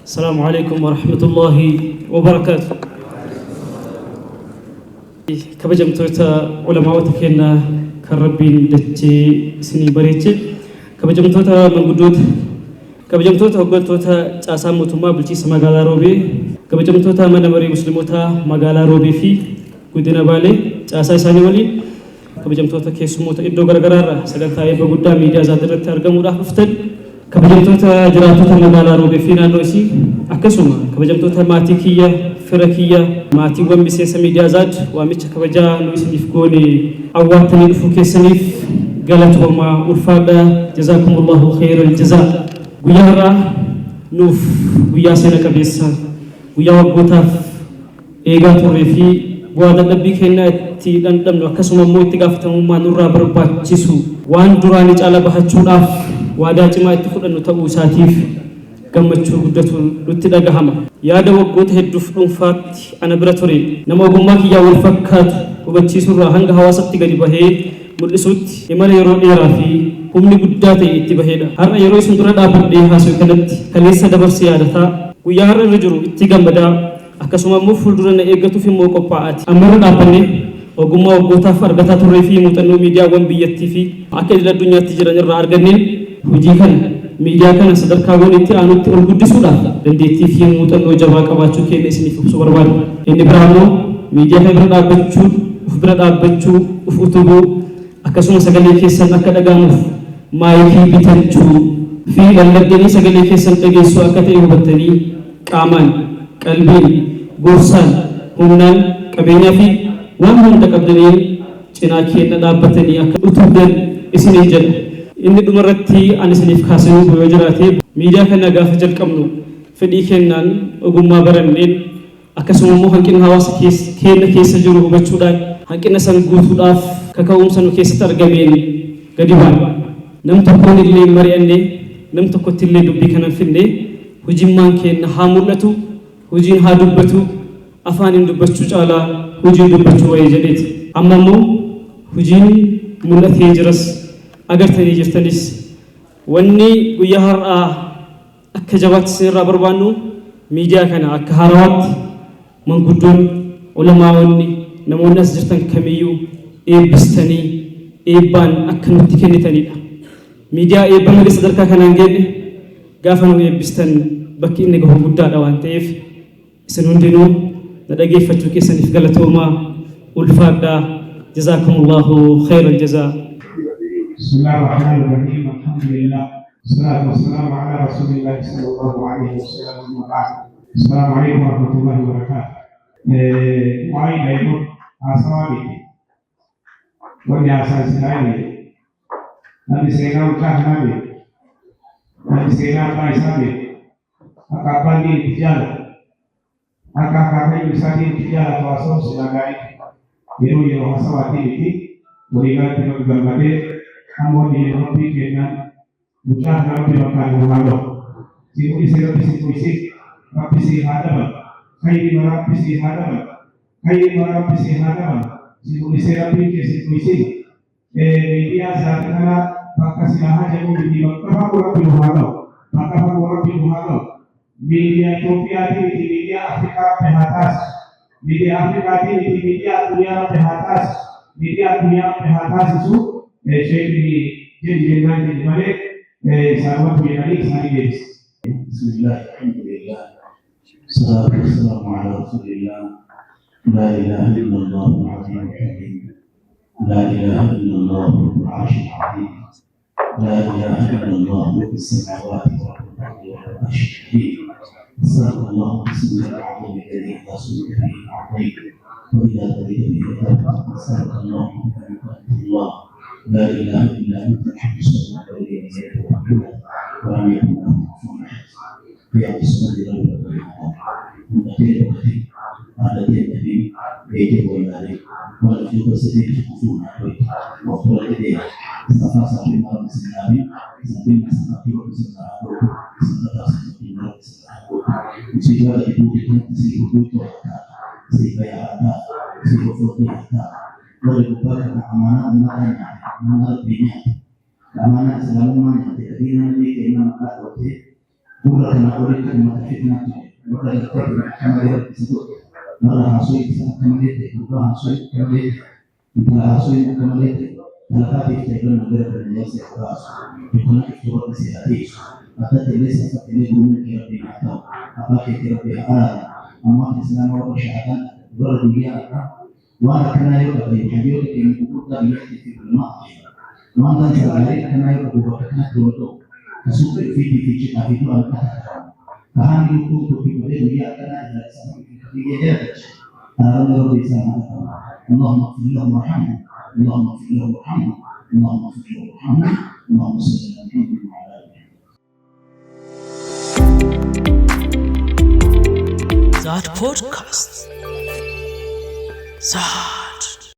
السلام عليكم ورحمة الله وبركاته. كبجمتوتا علماء وتكينا كربين دتي سني بريتي كبجمتوتا من جدود كبجمتوتا وقلتوتا تاساموتما بلتي سماغالا روبي كبجمتوتا من مري مسلموتا ماغالا روبي في قدنا بالي تاساي ساني ولي كبجمتوتا كيسموتا إدو غرغرارا سغلتا يبا قدا ميديا زادرت أرقمو رافتن كبجمتوتا جراتوتا ماغالا روبي فينا نوسي أكسوما كبجمتوتا ماتيكية فركية ماتي ومسيسا ميديا زاد واميتش كبجا نوسي نفقوني أواتني نفوكي سنيف قالتهما أرفادا جزاكم الله خير الجزاء ويارا نوف وياسينا كبيسا ويا وقوتاف إيغا توريفي بوادا نبي كينا تي دندم وكسوما مويتي غافتموما نورا بربات جيسو وان دوراني جالا بحجون آف وادا جماعة تخد أنو تبو ساتيف gammachuu guddatu nutti dhagahama yaada waggoota hedduuf dhuunfaatti ana bira ture nama ogummaa kiyyaa wal fakkaatu hubachiisurraa hanga hawaasatti gadi bahee mul'isuutti imala yeroo dheeraa fi humni guddaa ta'e itti baheedha har'a yeroo isin dura dhaabbadhee haasa'u kanatti kaleessa dabarsee yaadataa guyyaa har'a irra jiru itti gammadaa akkasuma immoo fuuldura na eeggatuuf immoo qophaa'aati ammarra dhaabbannee ogummaa waggootaaf argataa turree fi muuxannoo miidiyaawwan biyyattii fi akka idil addunyaatti jiran irraa arganneen hojii kana miidiyaa kana sadarkaawwan itti aanutti ol guddisuudhaaf dandeettii fi muuxannoo jabaa qabaachuu keenya isiniif ibsuu barbaadu. Inni biraa immoo miidiyaa kana bira dhaabbachuu uf utubuu akkasuma sagalee keessan akka dhagahamuuf maayikii bitachuu fi lallabdanii sagalee keessan dhageessuu akka ta'e hubattanii qaamaan qalbiin gorsaan humnaan qabeenyaa fi waan hunda qabdaniin cinaa keenya dhaabbatanii akka utubdan isiniin jedha. inni dhumarratti ani isiniif kaasanii yoo jiraate miidiyaa kana gaafa jalqabnu fedhii kennaan ogummaa baranneen akkasuma immoo hanqina hawaasa keessa jiru hubachuudhaan hanqina san guutuudhaaf kaka'umsa nu keessatti argameen gadi baan nam tokkoon illee mari'annee nam tokkotti illee dubbii kana finnee hujimmaan keenya haa mul'atu hujiin haa dubbatu afaaniin dubbachuu caalaa hujiin dubbachuu wayii jedheeti amma immoo hujiin mul'atee jiras agartanii jirtanis wanni guyyaa har'aa akka jabaatti isinirraa barbaannu miidiyaa kana akka haarawaatti manguddoon ulamaawonni namoonni as jirtan kamiyyuu eebbistanii eebbaan akka nutti kennitanidha miidiyaa eebba malee sadarkaa kanaan geenye gaafa nu eebbistan bakki inni gahu guddaadha waan ta'eef isin hundinuu na dhageeffachuu keessaniif galatoomaa ulfaadhaa jazaakumullahu khayral jazaa. بسم الله الرحمن الرحيم الحمد لله والصلاة والسلام على رسول الله صلى الله عليه وسلم أما بعد السلام عليكم ورحمة الله وبركاته. وعي أيضا أسوابي وني أساس العين نبي سينا وكهنبي نبي سينا قايسابي أكابني تجارة أكاكاكي يساتي تجارة واسوس سلاغاي يرو أسواتي ولغاية نبي Kamu di Rabbi kena bukan Rabbi makan rumah. Siapa isi Rabbi si Rabbi si hadam. Kayi Rabbi si hadam. Kayi Rabbi si hadam. Siapa isi Rabbi si media saat kana bakas lahan yang di bawah Rabbi Muhammad. Maka Rabbi Muhammad. Media Ethiopia di media Afrika pehatas. Media Afrika di media dunia pehatas. Media dunia pehatas itu شيء جد جدا ملك سامت بينالي سانيس. بسم الله الحمد لله الصلاة والسلام على رسول الله لا إله إلا الله العظيم الحليم لا إله إلا الله رب العرش العظيم لا إله إلا الله في السماوات والأرض والعرش الحكيم صدق الله بسم الله العظيم الذي لا صدق فيه العظيم وإذا تريد به صدق الله الله لا إله إلا أنت الحق سبحانه الذي يدعو محمدا ولم يكن له كفوا أحد يا بسم الله الرحمن الرحيم أتيت بخير الذي النبي بيته ويالي ولم يكن سبيل كفوا أحد وقال إليه استغفر صاحب الله بسم الله سبيل سبيل وبسم الله sehingga itu sehingga ya ada sehingga boleh buka amanah lebihnya amanah selalu mana jadi nanti kena maka مرة كما قلت أمة الفتنة مرة الفتنة كما يرد مرة عصيت كما يرد مرة عصيت كما يرد مثل عصيت كما يرد فلقد يفتحون غير الناس الراس يكون كثير مسيحيين أتت ليس فتنة من ربي عطاء أباك ربي آه أما الإسلام وشهادة ضرب بيا وأنا كنا يقول حديث من كتب يأتي في الماء وأنا سألت كنا يقول وكنا دولته كسوق في جهة في دول فهم يقول في كتب بيا كنا إذا في جهة أنا ربي سامع اللهم اغفر لهم وارحمهم اللهم اغفر لهم وارحمهم اللهم اغفر لهم وارحمهم اللهم صل على محمد وعلى آله Zat Podcast. Zat.